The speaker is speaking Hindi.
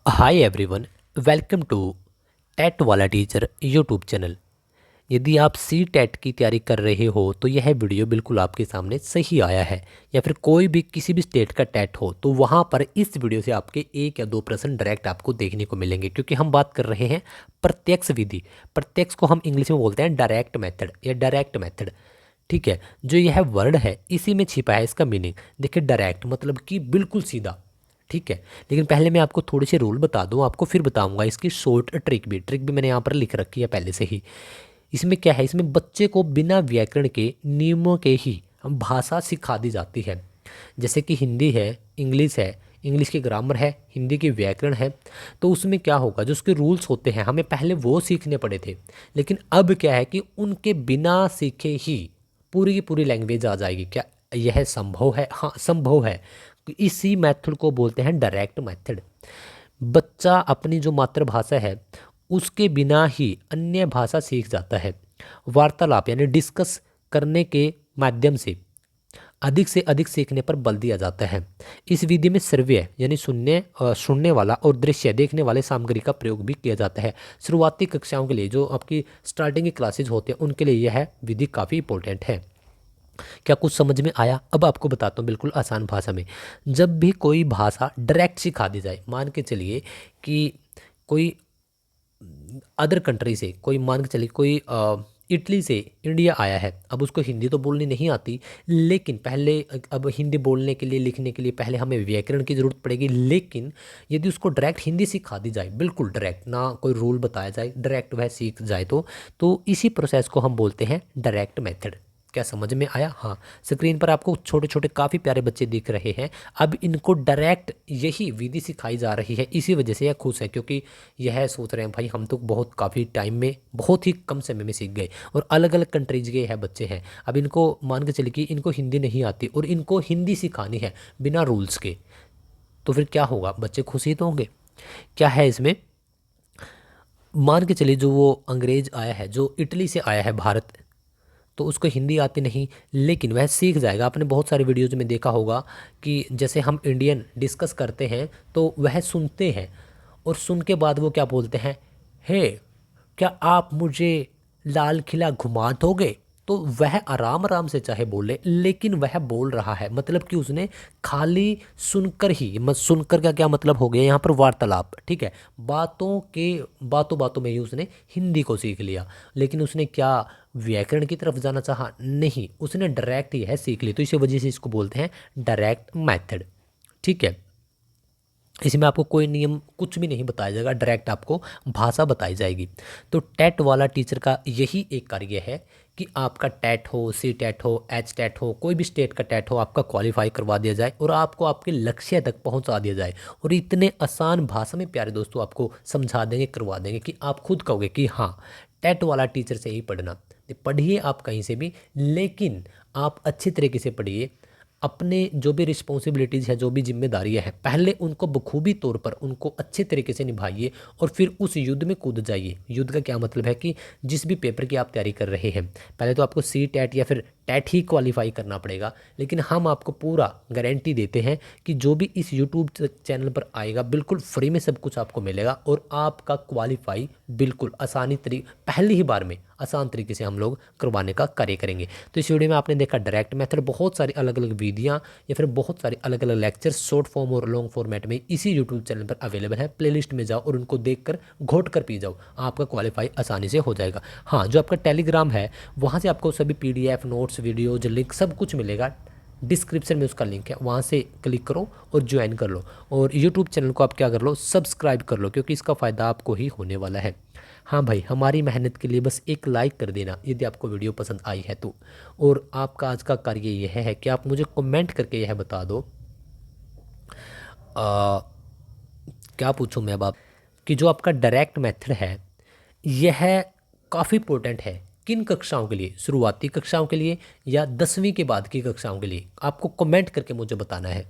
Hi everyone, welcome to TET वाला टीचर यूट्यूब चैनल। यदि आप सी टेट की तैयारी कर रहे हो तो यह वीडियो बिल्कुल आपके सामने सही आया है। या फिर कोई भी किसी भी स्टेट का टेट हो तो वहाँ पर इस वीडियो से आपके 1 या 2% डायरेक्ट आपको देखने को मिलेंगे, क्योंकि हम बात कर रहे हैं प्रत्यक्ष विधि। प्रत्यक्ष को हम इंग्लिश में बोलते हैं डायरेक्ट मेथड या डायरेक्ट मेथड। ठीक है, जो यह वर्ड है इसी में छिपा है इसका मीनिंग। देखिए, डायरेक्ट मतलब कि बिल्कुल सीधा। ठीक है, लेकिन पहले मैं आपको थोड़े से रूल बता दूं, आपको फिर बताऊंगा इसकी शॉर्ट ट्रिक भी मैंने यहाँ पर लिख रखी है पहले से ही। इसमें क्या है, इसमें बच्चे को बिना व्याकरण के नियमों के ही हम भाषा सिखा दी जाती है। जैसे कि हिंदी है, इंग्लिश है, इंग्लिश की ग्रामर है, हिंदी की व्याकरण है। तो उसमें क्या होगा, जो उसके रूल्स होते हैं हमें पहले वो सीखने पड़े थे। लेकिन अब क्या है कि उनके बिना सीखे ही पूरी की पूरी लैंग्वेज आ जाएगी। क्या यह संभव है? हाँ, संभव है। इसी मेथड को बोलते हैं डायरेक्ट मेथड। बच्चा अपनी जो मातृभाषा है उसके बिना ही अन्य भाषा सीख जाता है। वार्तालाप यानी डिस्कस करने के माध्यम से अधिक सीखने पर बल दिया जाता है। इस विधि में श्रव्य यानी सुनने वाला और दृश्य देखने वाले सामग्री का प्रयोग भी किया जाता है। शुरुआती कक्षाओं के लिए, जो आपकी स्टार्टिंग की क्लासेज होते हैं, उनके लिए यह विधि काफ़ी इंपॉर्टेंट है। क्या कुछ समझ में आया? अब आपको बताता हूँ बिल्कुल आसान भाषा में। जब भी कोई भाषा डायरेक्ट सिखा दी जाए, मान के चलिए कि कोई अदर कंट्री से, कोई मान के चलिए कोई इटली से इंडिया आया है। अब उसको हिंदी तो बोलनी नहीं आती, लेकिन पहले अब हिंदी बोलने के लिए, लिखने के लिए पहले हमें व्याकरण की ज़रूरत पड़ेगी। लेकिन यदि उसको डायरेक्ट हिंदी सिखा दी जाए, बिल्कुल डायरेक्ट, ना कोई रूल बताया जाए, डायरेक्ट वह सीख जाए, तो इसी प्रोसेस को हम बोलते हैं डायरेक्ट मेथड। क्या समझ में आया? हाँ, स्क्रीन पर आपको छोटे छोटे काफ़ी प्यारे बच्चे दिख रहे हैं। अब इनको डायरेक्ट यही विधि सिखाई जा रही है, इसी वजह से यह खुश है, क्योंकि यह सोच रहे हैं भाई हम तो बहुत काफ़ी टाइम में, बहुत ही कम समय में सीख गए। और अलग अलग कंट्रीज के है बच्चे हैं। अब इनको मान के चलिए कि इनको हिंदी नहीं आती और इनको हिंदी सिखानी है बिना रूल्स के, तो फिर क्या होगा? बच्चे खुश ही तो होंगे। क्या है इसमें, मान के चलिए जो वो अंग्रेज आया है, जो इटली से आया है भारत, तो उसको हिंदी आती नहीं, लेकिन वह सीख जाएगा। आपने बहुत सारे वीडियोज़ में देखा होगा कि जैसे हम इंडियन डिस्कस करते हैं तो वह सुनते हैं, और सुन के बाद वो क्या बोलते हैं, हे, क्या आप मुझे लाल किला घुमा दोगे? तो वह आराम आराम से चाहे बोले, लेकिन वह बोल रहा है, मतलब कि उसने खाली सुनकर ही, सुनकर का क्या मतलब हो गया यहाँ पर, वार्तालाप। ठीक है, बातों बातों में ही उसने हिंदी को सीख लिया। लेकिन उसने क्या व्याकरण की तरफ जाना चाहा? नहीं, उसने डायरेक्ट यह सीख ली। तो इसी वजह से इसको बोलते हैं डायरेक्ट मेथड। ठीक है, इसमें आपको कोई नियम कुछ भी नहीं बताया जाएगा, डायरेक्ट आपको भाषा बताई जाएगी। तो टेट वाला टीचर का यही एक कार्य है कि आपका टेट हो, सी टेट हो, एच टेट हो, कोई भी स्टेट का टेट हो, आपका क्वालिफाई करवा दिया जाए और आपको आपके लक्ष्य तक पहुंचा दिया जाए। और इतने आसान भाषा में प्यारे दोस्तों आपको समझा देंगे, करवा देंगे कि आप खुद कहोगे कि हाँ, टेट वाला टीचर से ही पढ़ना। पढ़िए आप कहीं से भी, लेकिन आप अच्छी तरीके से पढ़िए। अपने जो भी रिस्पॉन्सिबिलिटीज़ है, जो भी जिम्मेदारियां हैं, पहले उनको बखूबी तौर पर उनको अच्छे तरीके से निभाइए और फिर उस युद्ध में कूद जाइए। युद्ध का क्या मतलब है कि जिस भी पेपर की आप तैयारी कर रहे हैं, पहले तो आपको सी टेट या फिर टेट ही क्वालिफाई करना पड़ेगा। लेकिन हम आपको पूरा गारंटी देते हैं कि जो भी इस यूट्यूब चैनल पर आएगा, बिल्कुल फ्री में सब कुछ आपको मिलेगा और आपका क्वालिफाई बिल्कुल पहली ही बार में आसान तरीके से हम लोग करवाने का कार्य करेंगे। तो इस वीडियो में आपने देखा डायरेक्ट मेथड, बहुत सारी अलग अलग विधियां या फिर बहुत सारे अलग अलग लेक्चर्स शॉर्ट फॉर्म और लॉन्ग फॉर्मेट में इसी यूट्यूब चैनल पर अवेलेबल है। प्लेलिस्ट में जाओ और उनको देखकर घोट कर पी जाओ, आपका क्वालिफाई आसानी से हो जाएगा। हाँ, जो आपका टेलीग्राम है वहाँ से आपको सभी PDF नोट्स, वीडियोज, लिंक सब कुछ मिलेगा। डिस्क्रिप्शन में उसका लिंक है, वहाँ से क्लिक करो और ज्वाइन कर लो। और यूट्यूब चैनल को आप क्या कर लो, सब्सक्राइब कर लो, क्योंकि इसका फ़ायदा आपको ही होने वाला है। हाँ भाई, हमारी मेहनत के लिए बस एक लाइक कर देना यदि आपको वीडियो पसंद आई है तो। और आपका आज का कार्य यह है कि आप मुझे कमेंट करके यह बता दो, आ, क्या पूछूं मैं अब आप, कि जो आपका डायरेक्ट मेथड है यह काफ़ी इंपॉर्टेंट है किन कक्षाओं के लिए, शुरुआती कक्षाओं के लिए या 10वीं के बाद की कक्षाओं के लिए? आपको कमेंट करके मुझे बताना है।